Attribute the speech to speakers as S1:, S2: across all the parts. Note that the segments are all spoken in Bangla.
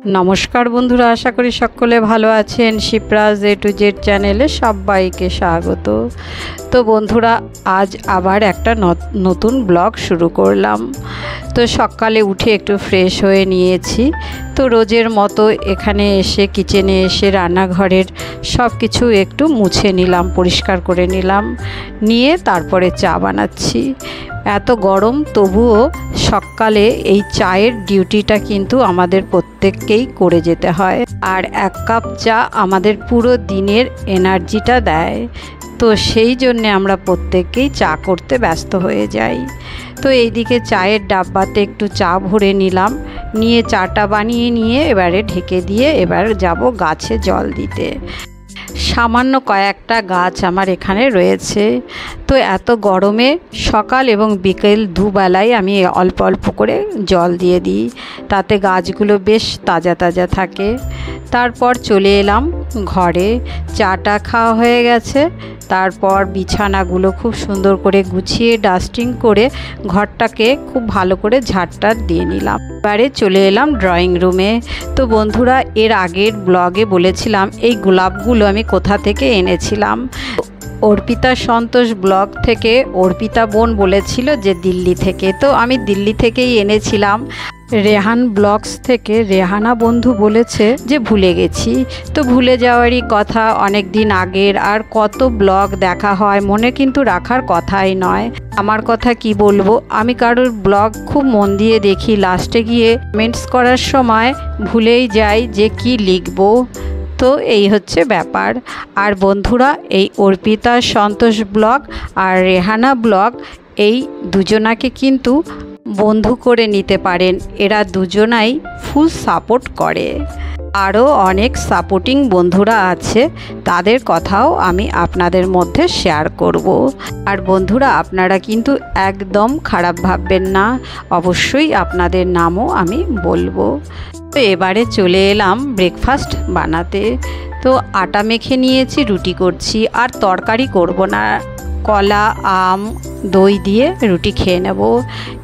S1: नमस्कार बंधुरा आशा करी सकले भालो आछेन। शिप्राज ए टू जेड चैनेले सबाइके स्वागत। तो बंधुरा आज आबार एकटा नतून ब्लग शुरू करलाम। तो सकाले उठे एकटू फ्रेश हये नियेछि। तो रोजेर मतो एखाने एसे किचेने एसे रान्नाघरेर सब किछु एकटू मुछे निलाम, परिष्कार करे निलाम, निये तारपरे चा बानाच्छि। एत गरम तबुओ सकाले এই চায়ের ডিউটিটা কিন্তু আমাদের প্রত্যেককেই করে যেতে হয়। আর এক কাপ চা আমাদের পুরো দিনের এনার্জিটা দেয়। তো সেই জন্য আমরা প্রত্যেককেই চা করতে ব্যস্ত হয়ে যাই। তো এইদিকে চায়ের ডাব্বাতে একটু চা ভরে নিলাম, নিয়ে চাটা বানিয়ে নিয়ে এবারে ঢেকে দিয়ে এবার যাব গাছে জল দিতে। सामान्य कयेकटा गाछ आमार एखाने रयेछे। तो एत गरमे सकाल एवं बिकेल दुबेलाई आमी अल्प अल्प करे जल दिए दी, ताते गाछगुलो बेश ताजा ताजा थाके। तारपर चले एलाम घरे, चाटा खाওয়া হয়ে গেছে। तारपर बिछानागुलो खूब सुंदर करे गुछिए डास्टिंग करे घरटाके खूब भालो करे झाड़टार दिए निलाम। एबारे चले एलाम ड्रयिंग रूमे। तो बंधुरा एर आगेर ब्लगे बोलेछिलाम এই গোলাপগুলো আমি কোথা থেকে এনেছিলাম। अर्पिता सन्तोष ब्लग थेके अर्पिता बोन बोलेछिलो जे दिल्ली थेके। तो आमी दिल्ली थेकेई एनेछिलाम। रेहान ब्लग्स थेके रेहाना बंधु बोलेछे जे भूले गेছি। तो भूले जाওয়ারই কথা, अनेक दिन आगेर और कत ब्लग देखा হয় मने किन्तु राखार कथाई नय। आमार कथा कि बोलबो, आमी कारोर ब्लग खूब मन दिए देखी, लास्टे गिये कमेंट्स करार समय भूलेई जाई जे कि लिखबो। तो এই হচ্ছে ব্যাপার। আর বন্ধুরা এই অর্পিতা সন্তোষ ব্লগ আর রেহানা ব্লগ এই দুজনাকে কিন্তু বন্ধু করে নিতে পারেন। এরা দুজনাই ফুল সাপোর্ট করে। আরও অনেক সাপোর্টিং বন্ধুরা আছে, তাদের কথাও আমি আপনাদের মধ্যে শেয়ার করব। আর বন্ধুরা আপনারা কিন্তু একদম খারাপ ভাববেন না, অবশ্যই আপনাদের নামও আমি বলবো। তো এবারে চলে এলাম ব্রেকফাস্ট বানাতে। তো আটা মেখে নিয়েছি, রুটি করছি। আর তরকারি করব না, কলা আম দই দিয়ে রুটি খেয়ে নেব।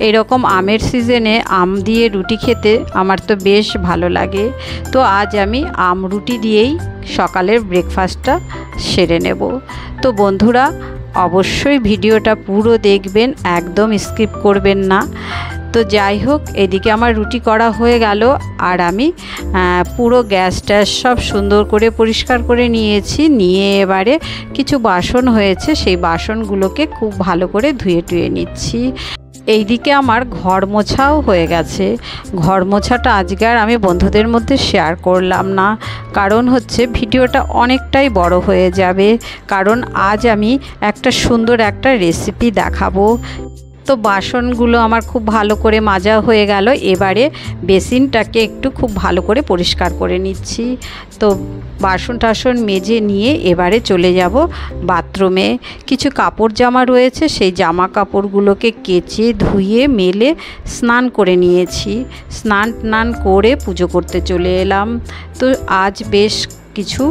S1: এরকম আমের সিজনে আম দিয়ে রুটি খেতে আমার তো বেশ ভালো লাগে। তো আজ আমি আম রুটি দিয়েই সকালের ব্রেকফাস্টটা সেরে নেব। তো বন্ধুরা অবশ্যই ভিডিওটা পুরো দেখবেন, একদম স্কিপ করবেন না। তো যাই হোক, এদিকে আমার রুটি করা হয়ে গেল আর আমি পুরো গ্যাস ট্যাস সব সুন্দর করে পরিষ্কার করে নিয়েছি। নিয়ে এবারে কিছু বাসন হয়েছে, সেই বাসনগুলোকে খুব ভালো করে ধুয়ে টুয়ে নিচ্ছি। এইদিকে আমার ঘর মোছাও হয়ে গেছে। ঘর মোছাটা আজকে আর আমি বন্ধুদের মধ্যে শেয়ার করলাম না, কারণ হচ্ছে ভিডিওটা অনেকটাই বড় হয়ে যাবে। কারণ আজ আমি একটা সুন্দর একটা রেসিপি দেখাবো। তো বাসনগুলো আমার খুব ভালো করে মাজা হয়ে গেল। এবারে বেসিনটাকে একটু খুব ভালো করে পরিষ্কার করে নিচ্ছি। তো বাসন টাসন মেজে নিয়ে এবারে চলে যাব বাথরুমে। কিছু কাপড় জামা রয়েছে, সেই জামা কাপড়গুলোকে কেচে ধুয়ে মেলে স্নান করে নিয়েছি। স্নান করে পুজো করতে চলে এলাম। তো আজ বেশ কিছু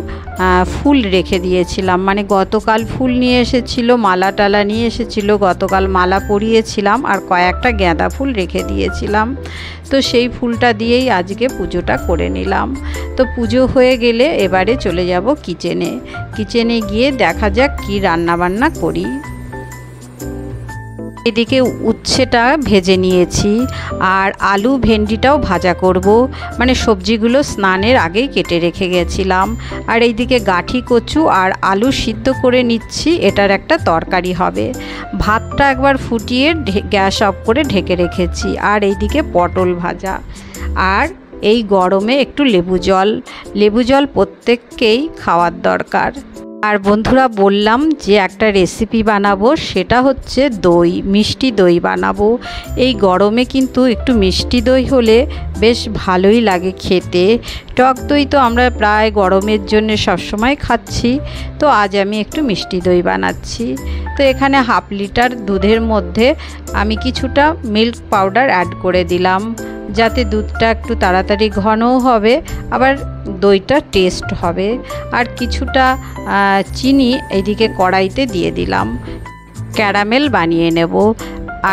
S1: ফুল রেখে দিয়েছিলাম, মানে গতকাল ফুল নিয়ে এসেছিল, মালা টালা নিয়ে এসেছিল, গতকাল মালা পরিয়েছিলাম আর কয়েকটা গাঁদা ফুল রেখে দিয়েছিলাম। তো সেই ফুলটা দিয়েই আজকে পুজোটা করে নিলাম। তো পুজো হয়ে গেলে এবারে চলে যাব কিচেনে গিয়ে দেখা যাক কি রান্না বান্না করি। এদিকে উচ্ছেটা ভেজে নিয়েছি আর আলু ভেন্ডিটাও ভাজা করব, মানে সবজিগুলো স্নানের আগেই কেটে রেখে গেছিলাম। আর এইদিকে গাঠি কচু আর আলু সিদ্ধ করে নিচ্ছি, এটার একটা তরকারি হবে। ভাতটা একবার ফুটিয়ে গ্যাস অফ করে ঢেকে রেখেছি। আর এইদিকে পটল ভাজা। আর এই গরমে একটু লেবু জল প্রত্যেককেই খাওয়ার দরকার। আর বন্ধুরা বললাম যে একটা রেসিপি বানাবো, সেটা হচ্ছে দই, মিষ্টি দই বানাবো। এই গরমে কিন্তু একটু মিষ্টি দই হলে বেশ ভালোই লাগে খেতে। টক দই তো আমরা প্রায় গরমের জন্য সবসময় খাচ্ছি। তো আজ আমি একটু মিষ্টি দই বানাচ্ছি। তো এখানে হাফ লিটার দুধের মধ্যে আমি কিছুটা মিল্ক পাউডার অ্যাড করে দিলাম, যাতে দুধটা একটু তাড়াতাড়ি ঘনও হবে, আবার দইটা টেস্ট হবে। আর কিছুটা চিনি এইদিকে কড়াইতে দিয়ে দিলাম, ক্যারামেল বানিয়ে নেব।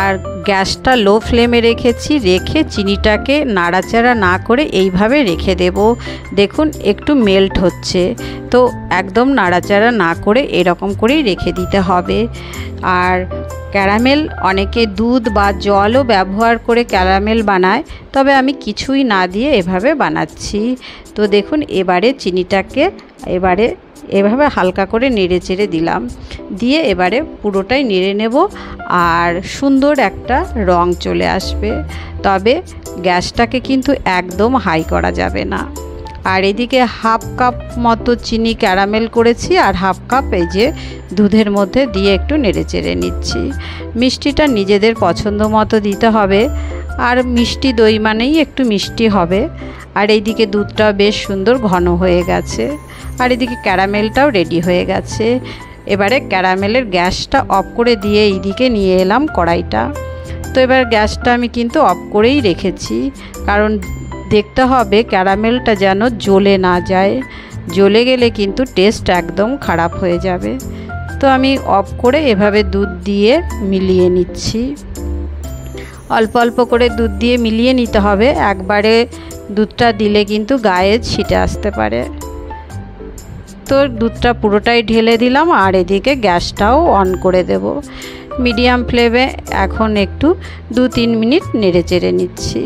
S1: আর গ্যাসটা লো ফ্লেমে রেখেছি, রেখে চিনিটাকে নাড়াচাড়া না করে এইভাবে রেখে দেব। দেখুন একটু মেল্ট হচ্ছে, তো একদম নাড়াচাড়া না করে এরকম করেই রেখে দিতে হবে। আর ক্যারামেল অনেকে দুধ বা জলও ব্যবহার করে ক্যারামেল বানায়, তবে আমি কিছুই না দিয়ে এভাবে বানাচ্ছি। তো দেখুন এবারে চিনিটাকে এভাবে হালকা করে নেড়ে চেড়ে দিলাম, দিয়ে এবারে পুরোটাই নেড়ে নেব আর সুন্দর একটা রং চলে আসবে। তবে গ্যাসটাকে কিন্তু একদম হাই করা যাবে না। আর এদিকে হাফ কাপ মতো চিনি ক্যারামেল করেছি, আর হাফ কাপ এই যে দুধের মধ্যে দিয়ে একটু নেড়ে চেড়ে নিচ্ছি। মিষ্টিটা নিজেদের পছন্দ মতো দিতে হবে, আর মিষ্টি দই মানেই একটু মিষ্টি হবে। আর এইদিকে দুধটা বেশ সুন্দর ঘন হয়ে গেছে, আর এদিকে ক্যারামেলটাও রেডি হয়ে গেছে। এবারে ক্যারামেলের গ্যাসটা অফ করে দিয়ে এইদিকে নিয়ে এলাম কড়াইটা। তো এবার গ্যাসটা আমি কিন্তু অফ করেই রেখেছি, কারণ দেখতে হবে ক্যারামেলটা যেন জ্বলে না যায়, জ্বলে গেলে কিন্তু টেস্ট একদম খারাপ হয়ে যাবে। তো আমি অফ করে এভাবে দুধ দিয়ে মিলিয়ে নিচ্ছি। অল্প অল্প করে দুধ দিয়ে মিলিয়ে নিতে হবে, একবারে দুধটা দিলে কিন্তু গায়ে ছিটে আসতে পারে। তো দুধটা পুরোটাই ঢেলে দিলাম, আর এদিকে গ্যাসটাও অন করে দেব মিডিয়াম ফ্লেমে। এখন একটু 2-3 মিনিট নেড়ে চেড়ে নিচ্ছি।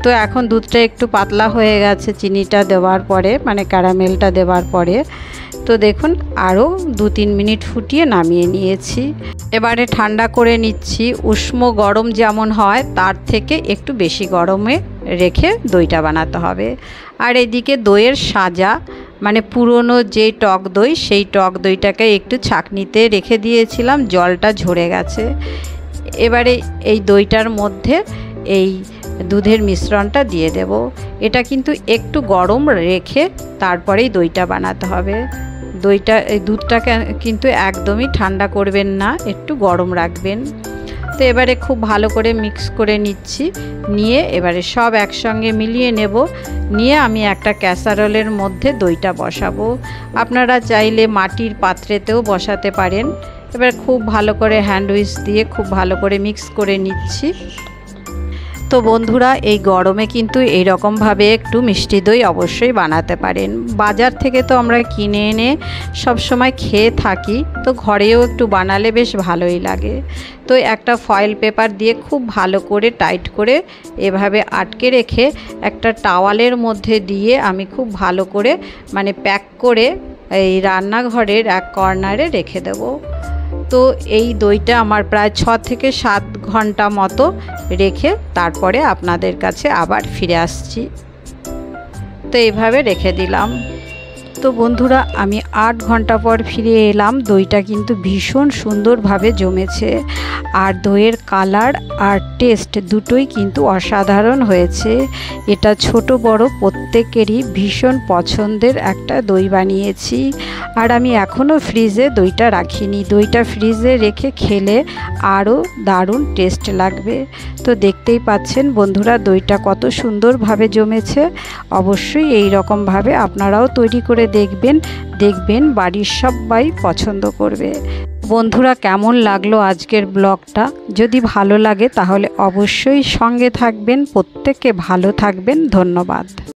S1: তো এখন দুধটা একটু পাতলা হয়ে গেছে চিনিটা দেওয়ার পরে, মানে ক্যারামেলটা দেওয়ার পরে। তো দেখুন আরও 2-3 মিনিট ফুটিয়ে নামিয়ে নিয়েছি। এবারে ঠান্ডা করে নিচ্ছি। উষ্ণ গরম যেমন হয় তার থেকে একটু বেশি গরমে রেখে দইটা বানাতে হবে। আর এদিকে দইয়ের সাজা, মানে পুরনো যেই টক দই, সেই টক দইটাকে একটু ছাঁকনিতে রেখে দিয়েছিলাম, জলটা ঝরে গেছে। এবারে এই দইটার মধ্যে এই দুধের মিশ্রণটা দিয়ে দেব। এটা কিন্তু একটু গরম রেখে তারপরেই দইটা বানাতে হবে। এই দুধটাকে কিন্তু একদমই ঠান্ডা করবেন না, একটু গরম রাখবেন। তো এবারে খুব ভালো করে মিক্স করে নিচ্ছি, নিয়ে এবারে সব একসঙ্গে মিলিয়ে নেব। নিয়ে আমি একটা ক্যাসারোলের মধ্যে দইটা বসাবো। আপনারা চাইলে মাটির পাত্রেতেও বসাতে পারেন। এবার খুব ভালো করে হ্যান্ড উইচ দিয়ে খুব ভালো করে মিক্স করে নিচ্ছি। তো বন্ধুরা এই গরমে কিন্তু এই রকমভাবে একটু মিষ্টি দই অবশ্যই বানাতে পারেন। বাজার থেকে তো আমরা কিনে এনে সব সময় খেয়ে থাকি, তো ঘরেও একটু বানালে বেশ ভালোই লাগে। তো একটা ফয়েল পেপার দিয়ে খুব ভালো করে টাইট করে এভাবে আটকে রেখে একটা টাওয়ালের মধ্যে দিয়ে আমি খুব ভালো করে মানে প্যাক করে এই রান্নাঘরের এক কর্নারে রেখে দেব। তো এই দইটা আমার প্রায় 6 থেকে 7 ঘন্টা মতো রেখে তারপরে আপনাদের কাছে আবার ফিরে আসছি। তো এইভাবে রেখে দিলাম। তো বন্ধুরা আমি 8 ঘন্টা পর ফিরে এলাম। দইটা কিন্তু ভীষণ সুন্দরভাবে জমেছে, আর দইয়ের কালার আর টেস্ট দুটোই কিন্তু অসাধারণ হয়েছে। এটা ছোট বড় প্রত্যেকেরই ভীষণ পছন্দের একটা দই বানিয়েছি। আর আমি এখনও ফ্রিজে দইটা রাখিনি, দইটা ফ্রিজে রেখে খেলে আরও দারুণ টেস্ট লাগবে। তো দেখতেই পাচ্ছেন বন্ধুরা দইটা কত সুন্দরভাবে জমেছে। অবশ্যই এই রকমভাবে আপনারাও তৈরি করে দেখবেন বাড়ির সবাই পছন্দ করবে। বন্ধুরা কেমন লাগলো আজকের ব্লগটা? যদি ভালো লাগে তাহলে অবশ্যই সঙ্গে থাকবেন। প্রত্যেকে ভালো থাকবেন। ধন্যবাদ।